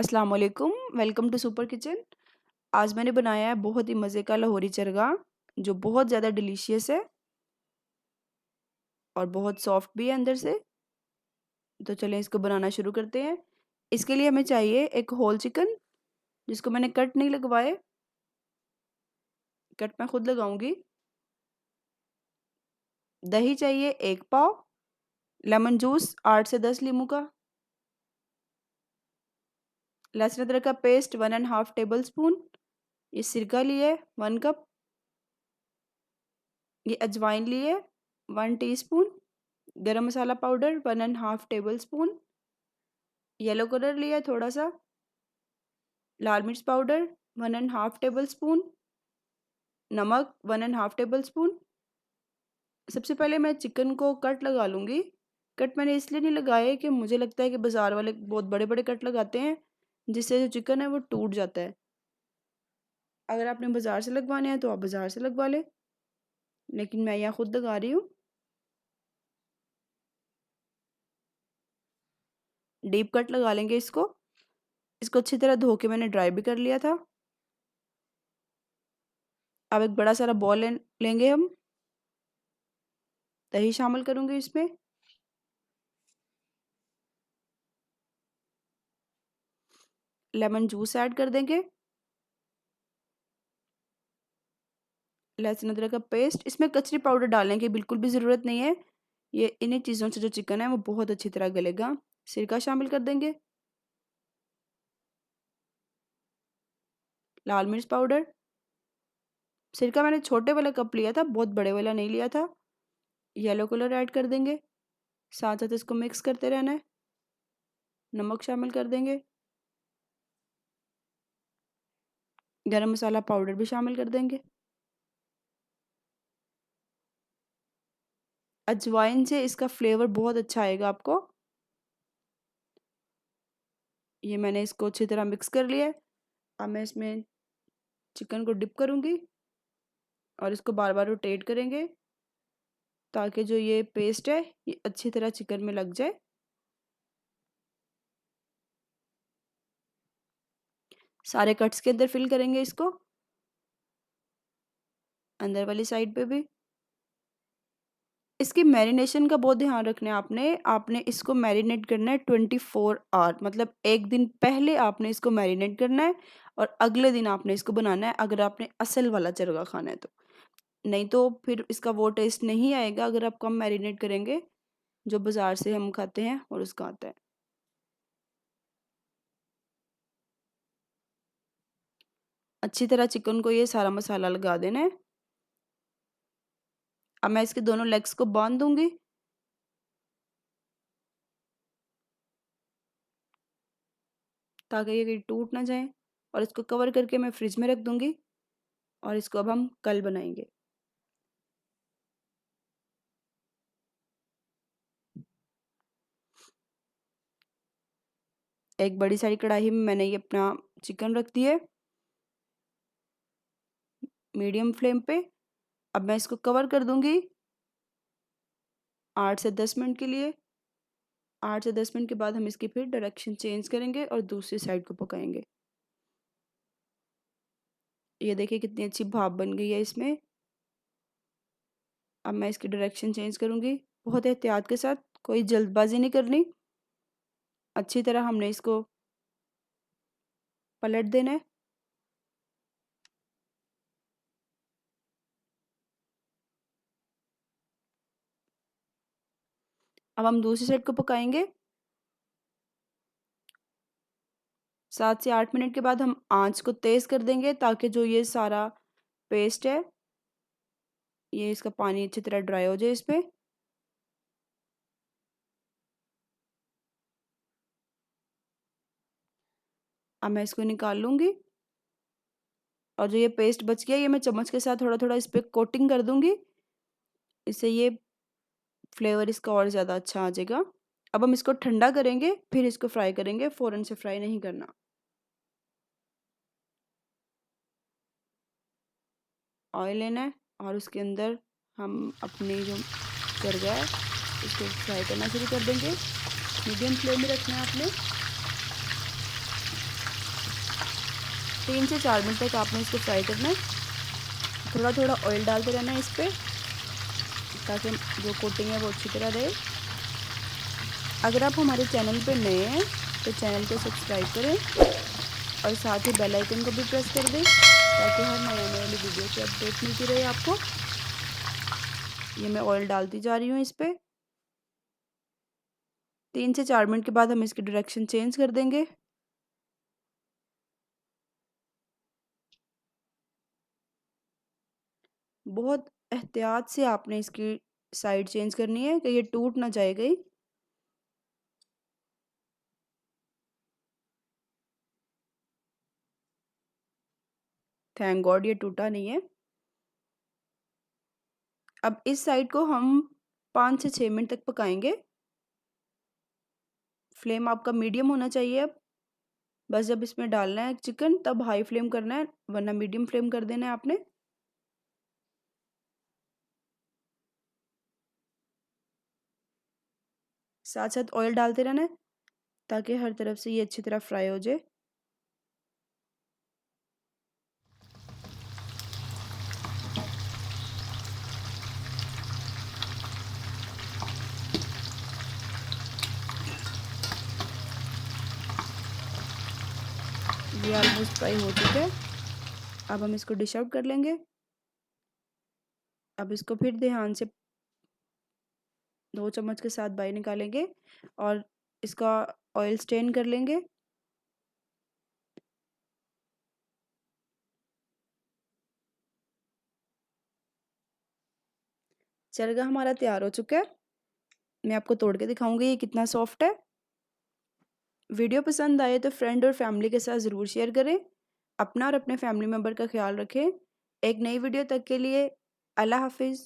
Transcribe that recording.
अस्सलाम वालेकुम, welcome to super kitchen. आज मैंने बनाया है बहुत ही मज़े का लाहौरी चरगा, जो बहुत ज़्यादा डिलीशियस है और बहुत सॉफ्ट भी है अंदर से। तो चलें इसको बनाना शुरू करते हैं। इसके लिए हमें चाहिए एक होल चिकन, जिसको मैंने कट नहीं लगवाए, कट मैं खुद लगाऊंगी। दही चाहिए 1 पाव, लेमन जूस 8 से 10 लीमू का, लहसुन अदरक का पेस्ट 1.5 टेबल स्पून, ये सिरका लिए 1 कप, ये अजवाइन लिए 1 teaspoon, garam masala powder 1.5 tablespoon, yellow colour लिया है थोड़ा सा, लाल मिर्च पाउडर 1.5 टेबल स्पून, नमक 1.5 टेबल स्पून। सबसे पहले मैं चिकन को कट लगा लूँगी। कट मैंने इसलिए नहीं लगाए कि मुझे लगता है कि बाज़ार वाले बहुत बड़े बड़े कट लगाते हैं, जिससे जो चिकन है वो टूट जाता है। अगर आपने बाज़ार से लगवाने हैं तो आप बाज़ार से लगवा लें, लेकिन मैं यहाँ खुद लगा रही हूँ। डीप कट लगा लेंगे इसको। इसको अच्छी तरह धो के मैंने ड्राई भी कर लिया था। अब एक बड़ा सारा बॉल लेंगे हम। दही शामिल करूँगी इसमें। लेमन जूस ऐड कर देंगे। लहसुन अदरक का पेस्ट, इसमें कचरी पाउडर डालने की बिल्कुल भी ज़रूरत नहीं है। ये इन्हीं चीज़ों से जो चिकन है वो बहुत अच्छी तरह गलेगा। सिरका शामिल कर देंगे। लाल मिर्च पाउडर, सिरका मैंने छोटे वाला कप लिया था, बहुत बड़े वाला नहीं लिया था। येलो कलर ऐड कर देंगे। साथ साथ इसको मिक्स करते रहना है। नमक शामिल कर देंगे। गरम मसाला पाउडर भी शामिल कर देंगे। अजवाइन से इसका फ्लेवर बहुत अच्छा आएगा आपको। ये मैंने इसको अच्छी तरह मिक्स कर लिया है। अब मैं इसमें चिकन को डिप करूँगी और इसको बार बार रोटेट करेंगे, ताकि जो ये पेस्ट है ये अच्छी तरह चिकन में लग जाए। सारे कट्स के अंदर फिल करेंगे इसको, अंदर वाली साइड पे भी। इसकी मैरिनेशन का बहुत ध्यान रखना है आपने। आपने इसको मैरिनेट करना है 24 आवर, मतलब एक दिन पहले आपने इसको मैरिनेट करना है और अगले दिन आपने इसको बनाना है, अगर आपने असल वाला चरगा खाना है तो। नहीं तो फिर इसका वो टेस्ट नहीं आएगा अगर आप कम मैरिनेट करेंगे, जो बाज़ार से हम खाते हैं और उसका आता है। अच्छी तरह चिकन को ये सारा मसाला लगा देना है। अब मैं इसके दोनों लेग्स को बांध दूंगी। ताकि ये कहीं टूट ना जाए, और इसको कवर करके मैं फ्रिज में रख दूंगी और इसको अब हम कल बनाएंगे। एक बड़ी सारी कढ़ाई में मैंने ये अपना चिकन रख दिया है मीडियम फ्लेम पे। अब मैं इसको कवर कर दूंगी 8 से 10 मिनट के लिए। 8 से 10 मिनट के बाद हम इसकी फिर डायरेक्शन चेंज करेंगे और दूसरी साइड को पकाएंगे। ये देखिए कितनी अच्छी भाप बन गई है इसमें। अब मैं इसकी डायरेक्शन चेंज करूंगी बहुत एहतियात के साथ, कोई जल्दबाजी नहीं करनी। अच्छी तरह हमने इसको पलट देना है। अब हम दूसरी साइड को पकाएंगे। 7 से 8 मिनट के बाद हम आंच को तेज़ कर देंगे, ताकि जो ये सारा पेस्ट है, ये इसका पानी अच्छी तरह ड्राई हो जाए इस पे। अब मैं इसको निकाल लूँगी और जो ये पेस्ट बच गया ये मैं चम्मच के साथ थोड़ा थोड़ा इस पे कोटिंग कर दूँगी। इससे ये फ्लेवर इसका और ज़्यादा अच्छा आ जाएगा। अब हम इसको ठंडा करेंगे, फिर इसको फ्राई करेंगे, फ़ौरन से फ्राई नहीं करना। ऑयल लेना है और उसके अंदर हम अपनी जो चरगा है इसको फ्राई करना शुरू कर देंगे। मीडियम फ्लेम में रखना है आपने। 3 से 4 मिनट तक आपने इसको फ्राई करना है। थोड़ा थोड़ा ऑयल डालते रहना है इस पर, ताकि जो कोटिंग है वो अच्छी तरह रहे। अगर आप हमारे चैनल पे नए हैं तो चैनल को सब्सक्राइब करें और साथ ही बेल आइकन को भी प्रेस कर दें, ताकि हर नए आने वाली वीडियो की अपडेट मिलती रहे आपको। ये मैं ऑयल डालती जा रही हूँ इस पर। 3 से 4 मिनट के बाद हम इसकी डायरेक्शन चेंज कर देंगे। बहुत एहतियात से आपने इसकी साइड चेंज करनी है कि ये टूट ना जाए कहीं। थैंक गॉड ये टूटा नहीं है। अब इस साइड को हम 5 से 6 मिनट तक पकाएंगे। फ्लेम आपका मीडियम होना चाहिए। अब बस जब इसमें डालना है चिकन तब हाई फ्लेम करना है, वरना मीडियम फ्लेम कर देना है आपने। साथ साथ ऑयल डालते रहना है ताकि हर तरफ से ये अच्छी तरह फ्राई हो जाए। ये ऑलमोस्ट फ्राई हो चुका है। अब हम इसको डिश आउट कर लेंगे। अब इसको फिर ध्यान से 2 चम्मच के साथ बाहर निकालेंगे और इसका ऑयल स्टेन कर लेंगे। चरगा हमारा तैयार हो चुका है। मैं आपको तोड़ के दिखाऊंगी ये कितना सॉफ्ट है। वीडियो पसंद आए तो फ्रेंड और फैमिली के साथ ज़रूर शेयर करें। अपना और अपने फैमिली मेम्बर का ख्याल रखें। एक नई वीडियो तक के लिए अल्लाह हाफिज़।